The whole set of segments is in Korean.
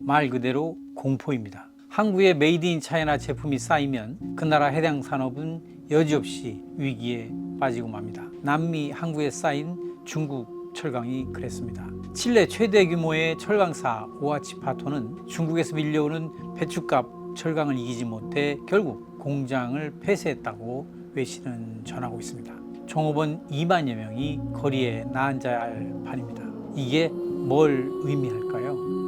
말 그대로 공포입니다. 한국의 메이드 인 차이나 제품이 쌓이면 그 나라 해당 산업은 여지없이 위기에 빠지고 맙니다. 남미 항구에 쌓인 중국 철강이 그랬습니다. 칠레 최대 규모의 철강사 오하치파토는 중국에서 밀려오는 배춧값 철강을 이기지 못해 결국 공장을 폐쇄했다고 외신은 전하고 있습니다. 종업원 2만여 명이 거리에 나앉아야 할 판입니다. 이게 뭘 의미할까요?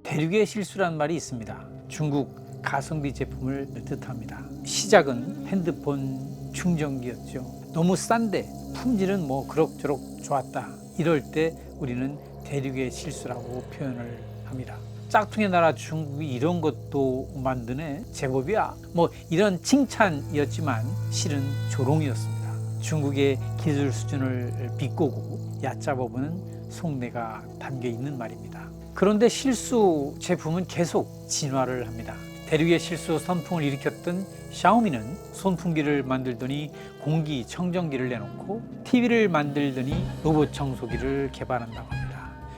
대륙의 실수란 말이 있습니다. 중국 가성비 제품을 뜻합니다. 시작은 핸드폰 충전기였죠. 너무 싼데 품질은 뭐 그럭저럭 좋았다. 이럴 때 우리는 대륙의 실수라고 표현을 합니다. 짝퉁의 나라 중국이 이런 것도 만드네, 제법이야, 뭐 이런 칭찬이었지만 실은 조롱이었습니다. 중국의 기술 수준을 비꼬고 얕잡아보는 속내가 담겨 있는 말입니다. 그런데 실수 제품은 계속 진화를 합니다. 대륙의 실수 선풍을 일으켰던 샤오미는 손풍기를 만들더니 공기청정기를 내놓고 TV를 만들더니 로봇 청소기를 개발한다고 합니다.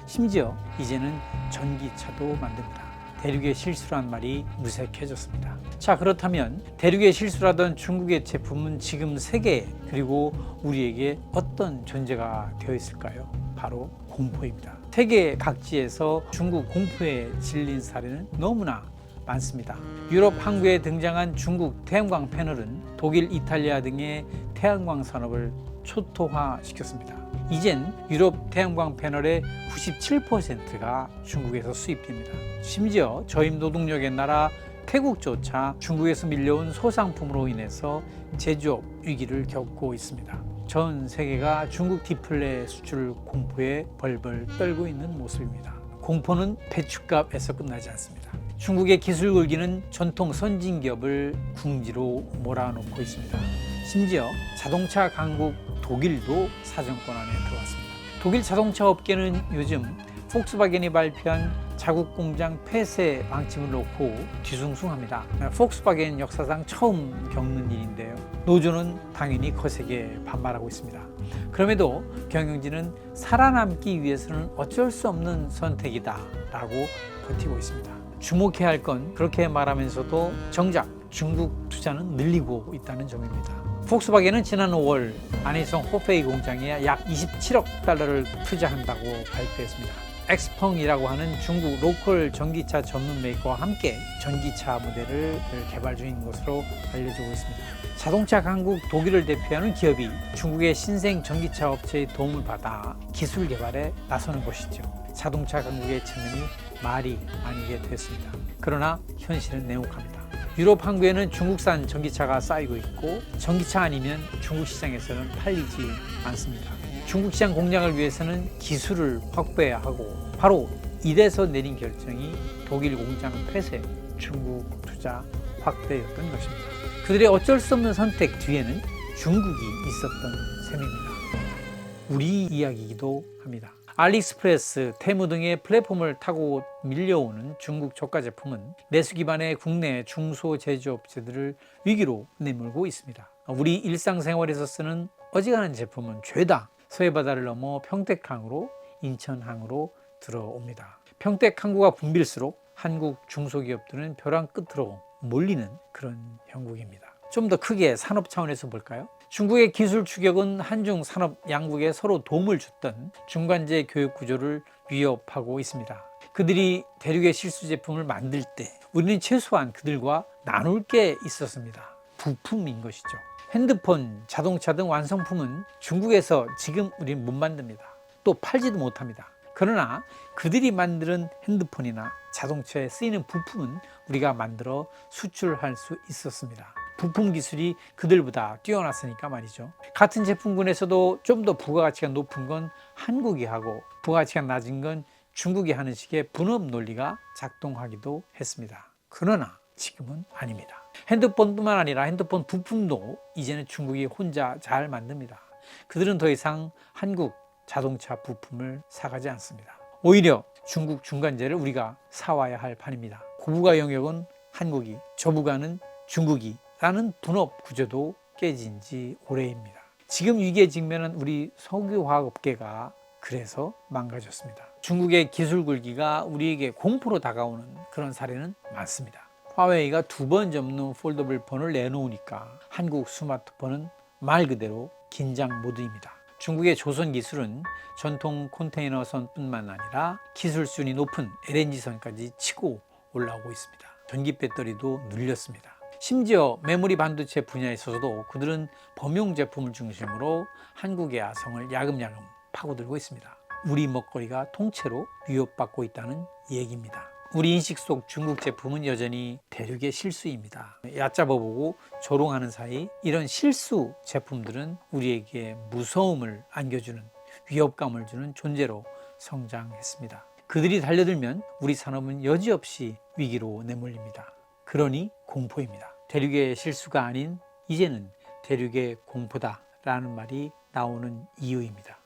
심지어 이제는 전기차도 만듭니다. 대륙의 실수란 말이 무색해졌습니다. 자, 그렇다면 대륙의 실수라던 중국의 제품은 지금 세계 그리고 우리에게 어떤 존재가 되어 있을까요? 바로 공포입니다. 세계 각지에서 중국 공포에 질린 사례는 너무나 많습니다. 유럽 항구에 등장한 중국 태양광 패널은 독일, 이탈리아 등의 태양광 산업을 초토화시켰습니다. 이젠 유럽 태양광 패널의 97%가 중국에서 수입됩니다. 심지어 저임 노동력의 나라 태국조차 중국에서 밀려온 소상품으로 인해서 제조업 위기를 겪고 있습니다. 전 세계가 중국 디플레 수출 공포에 벌벌 떨고 있는 모습입니다. 공포는 배춧값에서 끝나지 않습니다. 중국의 기술 골기는 전통 선진 기업을 궁지로 몰아넣고 있습니다. 심지어 자동차 강국 독일도 사정권 안에 들어왔습니다. 독일 자동차 업계는 요즘 폭스바겐이 발표한 자국 공장 폐쇄 방침을 놓고 뒤숭숭합니다. 폭스바겐 역사상 처음 겪는 일인데요. 노조는 당연히 거세게 반발하고 있습니다. 그럼에도 경영진은 살아남기 위해서는 어쩔 수 없는 선택이다 라고 버티고 있습니다. 주목해야 할 건 그렇게 말하면서도 정작 중국 투자는 늘리고 있다는 점입니다. 폭스바겐은 지난 5월 안해성 호페이 공장에 약 27억 달러를 투자한다고 발표했습니다. 엑스펑이라고 하는 중국 로컬 전기차 전문 메이커와 함께 전기차 모델을 개발 중인 것으로 알려지고 있습니다. 자동차 강국 독일을 대표하는 기업이 중국의 신생 전기차 업체의 도움을 받아 기술 개발에 나서는 것이죠. 자동차 강국의 체면이 말이 아니게 됐습니다. 그러나 현실은 냉혹합니다. 유럽 항구에는 중국산 전기차가 쌓이고 있고 전기차 아니면 중국 시장에서는 팔리지 않습니다. 중국 시장 공략을 위해서는 기술을 확보해야 하고 바로 이래서 내린 결정이 독일 공장 폐쇄, 중국 투자 확대였던 것입니다. 그들의 어쩔 수 없는 선택 뒤에는 중국이 있었던 셈입니다. 우리 이야기이기도 합니다. 알리익스프레스, 테무 등의 플랫폼을 타고 밀려오는 중국 저가 제품은 내수 기반의 국내 중소제조업체들을 위기로 내몰고 있습니다. 우리 일상생활에서 쓰는 어지간한 제품은 죄다 서해바다를 넘어 평택항으로, 인천항으로 들어옵니다. 평택항구가 붐빌수록 한국 중소기업들은 벼랑 끝으로 몰리는 그런 형국입니다. 좀 더 크게 산업 차원에서 볼까요? 중국의 기술 추격은 한중 산업 양국에 서로 도움을 줬던 중간재 교육 구조를 위협하고 있습니다. 그들이 대륙의 실수 제품을 만들 때 우리는 최소한 그들과 나눌 게 있었습니다. 부품인 것이죠. 핸드폰, 자동차 등 완성품은 중국에서 지금 우리는 못 만듭니다. 또 팔지도 못합니다. 그러나 그들이 만드는 핸드폰이나 자동차에 쓰이는 부품은 우리가 만들어 수출할 수 있었습니다. 부품 기술이 그들보다 뛰어났으니까 말이죠. 같은 제품군에서도 좀 더 부가가치가 높은 건 한국이 하고 부가가치가 낮은 건 중국이 하는 식의 분업 논리가 작동하기도 했습니다. 그러나 지금은 아닙니다. 핸드폰뿐만 아니라 핸드폰 부품도 이제는 중국이 혼자 잘 만듭니다. 그들은 더 이상 한국 자동차 부품을 사가지 않습니다. 오히려 중국 중간재를 우리가 사와야 할 판입니다. 고부가 영역은 한국이, 저부가는 중국이 라는 분업 구조도 깨진 지 오래입니다. 지금 위기에 직면한 우리 석유화학업계가 그래서 망가졌습니다. 중국의 기술 굴기가 우리에게 공포로 다가오는 그런 사례는 많습니다. 화웨이가 2번 접는 폴더블 폰을 내놓으니까 한국 스마트폰은 말 그대로 긴장 모드입니다. 중국의 조선 기술은 전통 컨테이너선뿐만 아니라 기술 수준이 높은 LNG선까지 치고 올라오고 있습니다. 전기 배터리도 늘렸습니다. 심지어 메모리 반도체 분야에 있어서도 그들은 범용 제품을 중심으로 한국의 야성을 야금야금 파고들고 있습니다. 우리 먹거리가 통째로 위협받고 있다는 얘기입니다. 우리 인식 속 중국 제품은 여전히 대륙의 실수입니다. 얕잡아보고 조롱하는 사이 이런 실수 제품들은 우리에게 무서움을 안겨주는, 위협감을 주는 존재로 성장했습니다. 그들이 달려들면 우리 산업은 여지없이 위기로 내몰립니다. 그러니 공포입니다. 대륙의 실수가 아닌 이제는 대륙의 공포다라는 말이 나오는 이유입니다.